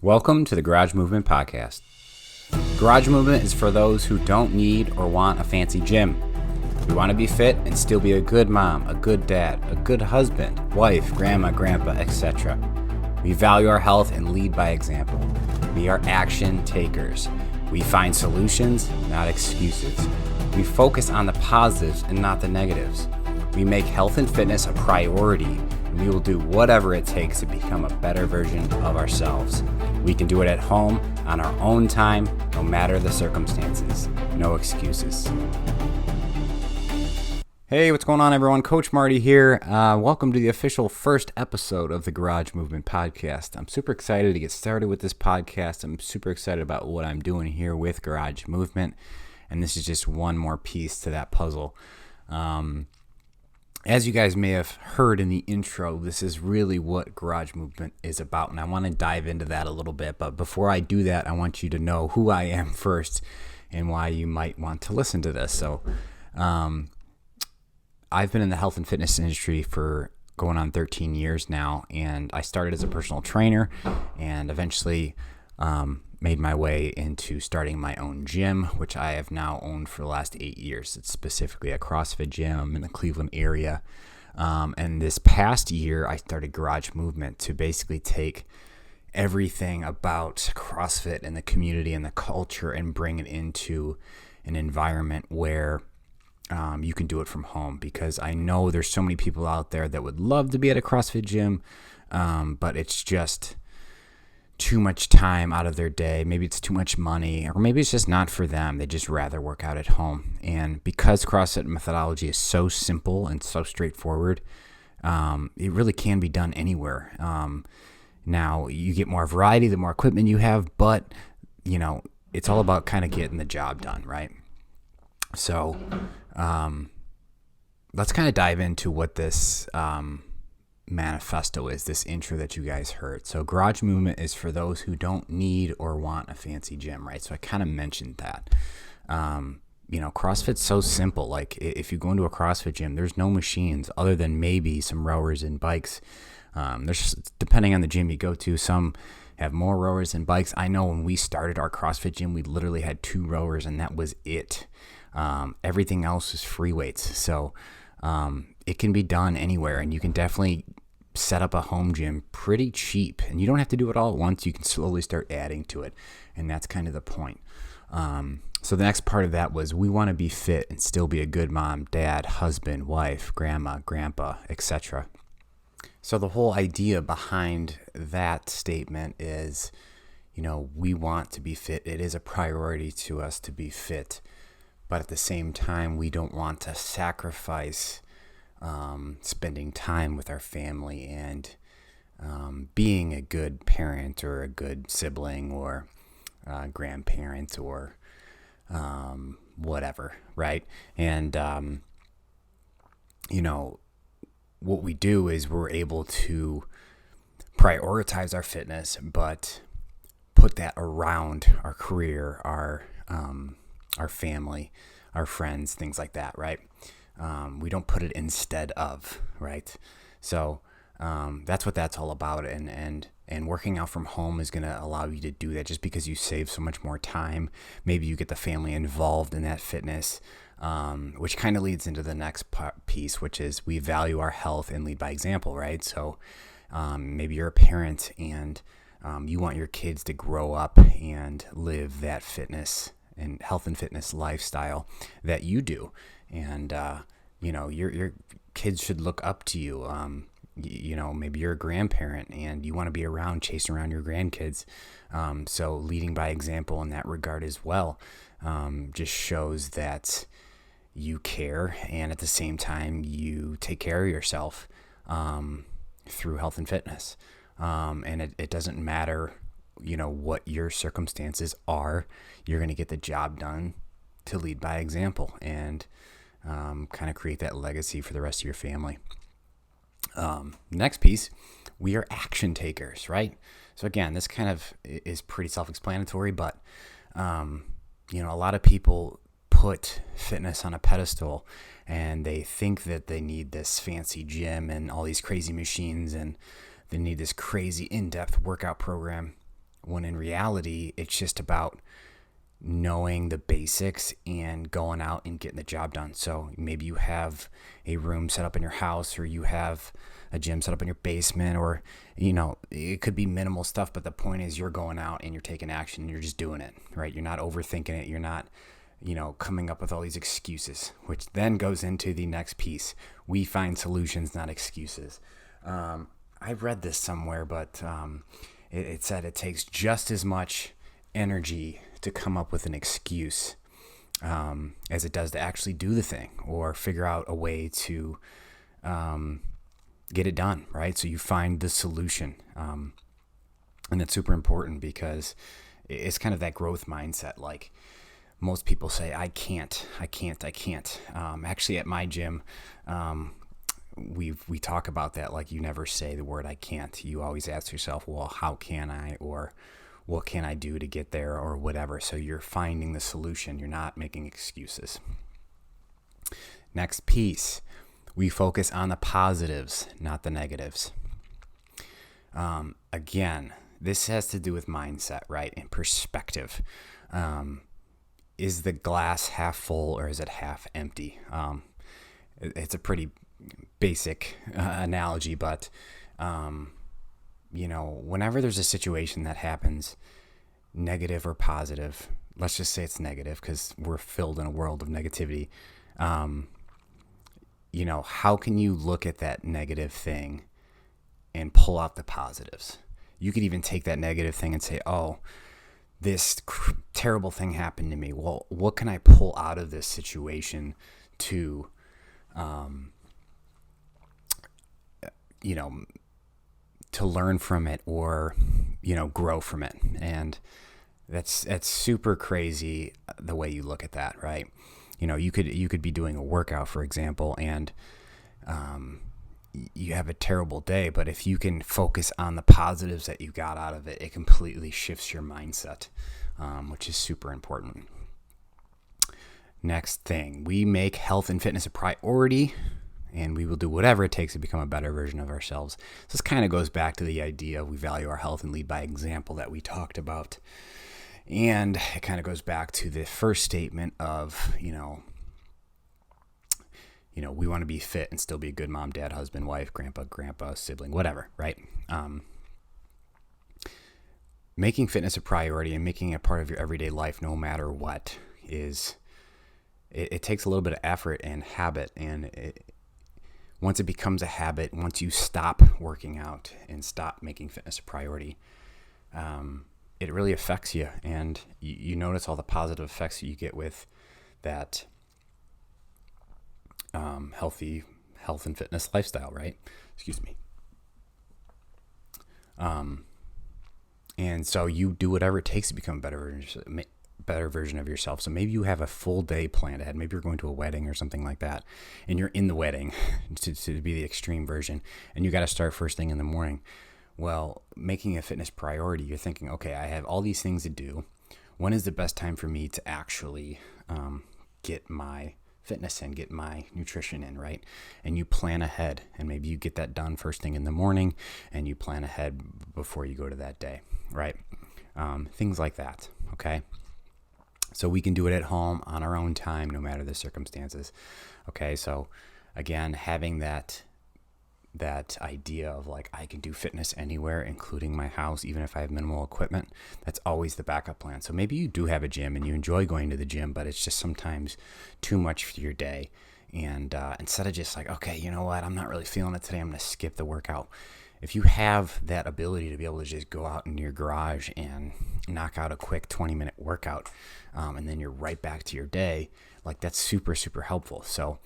Welcome to the Garage Movement Podcast. Garage Movement is for those who don't need or want a fancy gym. We want to be fit and still be a good mom, a good dad, a good husband, wife, grandma, grandpa, etc. We value our health and lead by example. We are action takers. We find solutions, not excuses. We focus on the positives and not the negatives. We make health and fitness a priority, and we will do whatever it takes to become a better version of ourselves. We can do it at home, on our own time, no matter the circumstances. No excuses. Hey, what's going on, everyone? Coach Marty here. Welcome to the official first episode of the Garage Movement Podcast. I'm super excited to get started with this podcast. I'm super excited about what I'm doing here with Garage Movement, and this is just one more piece to that puzzle. As you guys may have heard in the intro, this is really what Garage Movement is about, and I want to dive into that a little bit. But before I do that, I want you to know who I am first and why you might want to listen to this. So I've been in the health and fitness industry for going on 13 years now, and I started as a personal trainer and eventually made my way into starting my own gym, which I have now owned for the last 8 years. It's specifically a CrossFit gym in the Cleveland area. And this past year, I started Garage Movement to basically take everything about CrossFit and the community and the culture and bring it into an environment where you can do it from home, because I know there's so many people out there that would love to be at a CrossFit gym, but it's just too much time out of their day. Maybe it's too much money, or maybe it's just not for them. They just rather work out at home. And because CrossFit methodology is so simple and so straightforward, it really can be done anywhere. Now, you get more variety the more equipment you have, but it's all about kind of getting the job done, right? So let's kind of dive into what this manifesto is, this intro that you guys heard. So Garage Movement is for those who don't need or want a fancy gym, right? So I kind of mentioned that. CrossFit's so simple. Like, if you go into a CrossFit gym, there's no machines other than maybe some rowers and bikes. There's, depending on the gym you go to, some have more rowers than bikes. I know when we started our CrossFit gym, we literally had 2 rowers, and that was it. Everything else is free weights. So it can be done anywhere, and you can definitely set up a home gym pretty cheap, and you don't have to do it all at once. You can slowly start adding to it, and that's kind of the point. So the next part of that was, we want to be fit and still be a good mom, dad, husband, wife, grandma, grandpa, etc. So the whole idea behind that statement is, we want to be fit. It is a priority to us to be fit. But at the same time, we don't want to sacrifice spending time with our family and being a good parent or a good sibling or grandparent or whatever, right? And, what we do is we're able to prioritize our fitness, but put that around our career, our family, our friends, things like that, right? We don't put it instead of, right? So that's what that's all about. And working out from home is going to allow you to do that, just because you save so much more time. Maybe you get the family involved in that fitness, which kind of leads into the next piece, which is we value our health and lead by example, right? So maybe you're a parent and you want your kids to grow up and live that fitness and health and fitness lifestyle that you do. And, your kids should look up to you. Maybe you're a grandparent and you want to be around, chasing around your grandkids. So leading by example in that regard as well, just shows that you care, and at the same time, you take care of yourself, through health and fitness. And it doesn't matter what your circumstances are, you're going to get the job done to lead by example and kind of create that legacy for the rest of your family. Next piece, we are action takers, right? So again, this kind of is pretty self-explanatory, but a lot of people put fitness on a pedestal, and they think that they need this fancy gym and all these crazy machines, and they need this crazy in-depth workout program. when in reality, it's just about knowing the basics and going out and getting the job done. So maybe you have a room set up in your house, or you have a gym set up in your basement, or, it could be minimal stuff, but the point is you're going out and you're taking action and you're just doing it, right? You're not overthinking it. You're not, coming up with all these excuses, which then goes into the next piece. We find solutions, not excuses. I read this somewhere, but it said it takes just as much energy to come up with an excuse as it does to actually do the thing or figure out a way to get it done, right? So you find the solution. And that's super important because it's kind of that growth mindset. Like most people say, I can't. Actually, at my gym, we talk about that. Like, you never say the word I can't. You always ask yourself, well, how can I, or what can I do to get there, or whatever. So you're finding the solution. You're not making excuses. Next piece, we focus on the positives, not the negatives. Again, this has to do with mindset, right? And perspective. Is the glass half full or is it half empty? It's a pretty basic analogy, but whenever there's a situation that happens, negative or positive, let's just say it's negative because we're filled in a world of negativity. How can you look at that negative thing and pull out the positives? You could even take that negative thing and say, oh, this terrible thing happened to me. Well, what can I pull out of this situation to, to learn from it or, grow from it? And that's super crazy the way you look at that, right? You could be doing a workout, for example, and you have a terrible day, but if you can focus on the positives that you got out of it, it completely shifts your mindset, which is super important. Next thing, we make health and fitness a priority, and we will do whatever it takes to become a better version of ourselves. So this kind of goes back to the idea of we value our health and lead by example that we talked about. And it kind of goes back to the first statement of, we want to be fit and still be a good mom, dad, husband, wife, grandpa, sibling, whatever, right? Making fitness a priority and making it a part of your everyday life, no matter what, it takes a little bit of effort and habit. And once it becomes a habit, once you stop working out and stop making fitness a priority, it really affects you. And you notice all the positive effects that you get with that health and fitness lifestyle, right? Excuse me. And so you do whatever it takes to become a better version of yourself. So maybe you have a full day planned ahead. Maybe you're going to a wedding or something like that, and you're in the wedding to be the extreme version, and you got to start first thing in the morning. Well, making a fitness priority, you're thinking, okay, I have all these things to do. When is the best time for me to actually get my fitness in, get my nutrition in, right? And you plan ahead, and maybe you get that done first thing in the morning, and you plan ahead before you go to that day, right? Things like that, okay? So we can do it at home on our own time, no matter the circumstances, okay? So again, having that idea of like, I can do fitness anywhere, including my house, even if I have minimal equipment, that's always the backup plan. So maybe you do have a gym and you enjoy going to the gym, but it's just sometimes too much for your day. And instead of just like, okay, you know what, I'm not really feeling it today, I'm going to skip the workout. If you have that ability to be able to just go out in your garage and knock out a quick 20-minute workout, and then you're right back to your day, like that's super, super helpful. So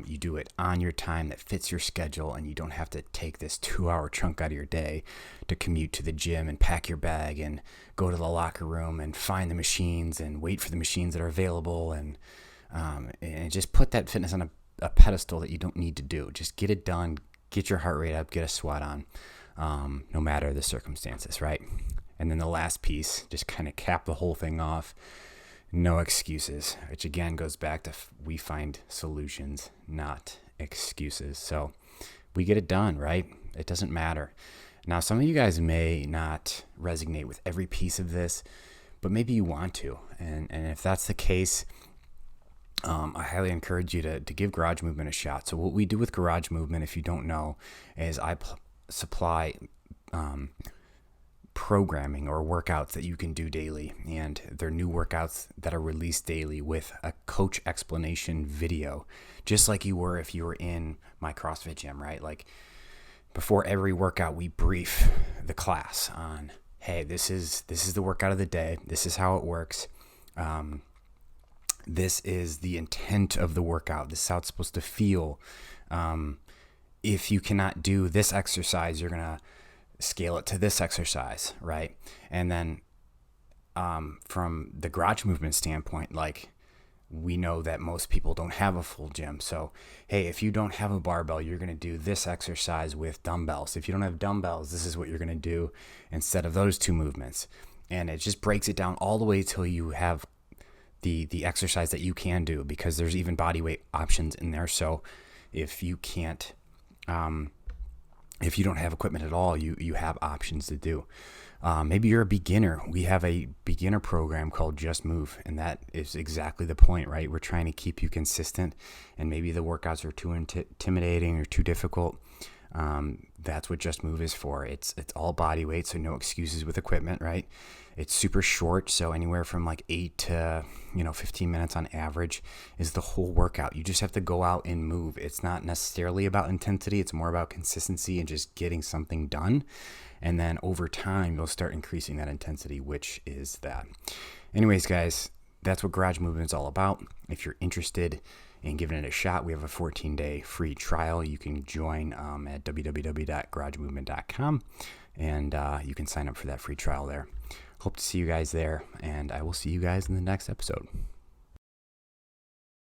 you do it on your time that fits your schedule, and you don't have to take this 2-hour chunk out of your day to commute to the gym and pack your bag and go to the locker room and find the machines and wait for the machines that are available, and just put that fitness on a pedestal that you don't need to do. Just get it done, get your heart rate up, get a sweat on, no matter the circumstances, right? And then the last piece, just kind of cap the whole thing off. No excuses, which again goes back to we find solutions, not excuses. So we get it done, right? It doesn't matter. Now, some of you guys may not resonate with every piece of this, but maybe you want to. And if that's the case, I highly encourage you to give garage movement a shot. So what we do with garage movement, if you don't know, is I supply programming or workouts that you can do daily, and they're new workouts that are released daily with a coach explanation video, just like you were if you were in my CrossFit gym, right? Like before every workout, we brief the class on, hey, this is the workout of the day. This is how it works. This is the intent of the workout. This is how it's supposed to feel. If you cannot do this exercise, you're going to scale it to this exercise, right? And then from the garage movement standpoint, like we know that most people don't have a full gym. So, hey, if you don't have a barbell, you're going to do this exercise with dumbbells. If you don't have dumbbells, this is what you're going to do instead of those two movements. And it just breaks it down all the way till you have the exercise that you can do, because there's even body weight options in there. So if you can't, if you don't have equipment at all, you have options to do. Maybe you're a beginner. We have a beginner program called Just Move, and that is exactly the point, right? We're trying to keep you consistent, and maybe the workouts are too intimidating or too difficult. That's what Just Move is for. It's all body weight, so no excuses with equipment, right? It's super short, so anywhere from like 8 to 15 minutes on average is the whole workout. You just have to go out and move. It's not necessarily about intensity. It's more about consistency and just getting something done. And then over time, you'll start increasing that intensity, which is that. Anyways, guys, that's what garage movement is all about. If you're interested in giving it a shot, we have a 14-day free trial. You can join at www.garagemovement.com, and you can sign up for that free trial there. Hope to see you guys there, and I will see you guys in the next episode.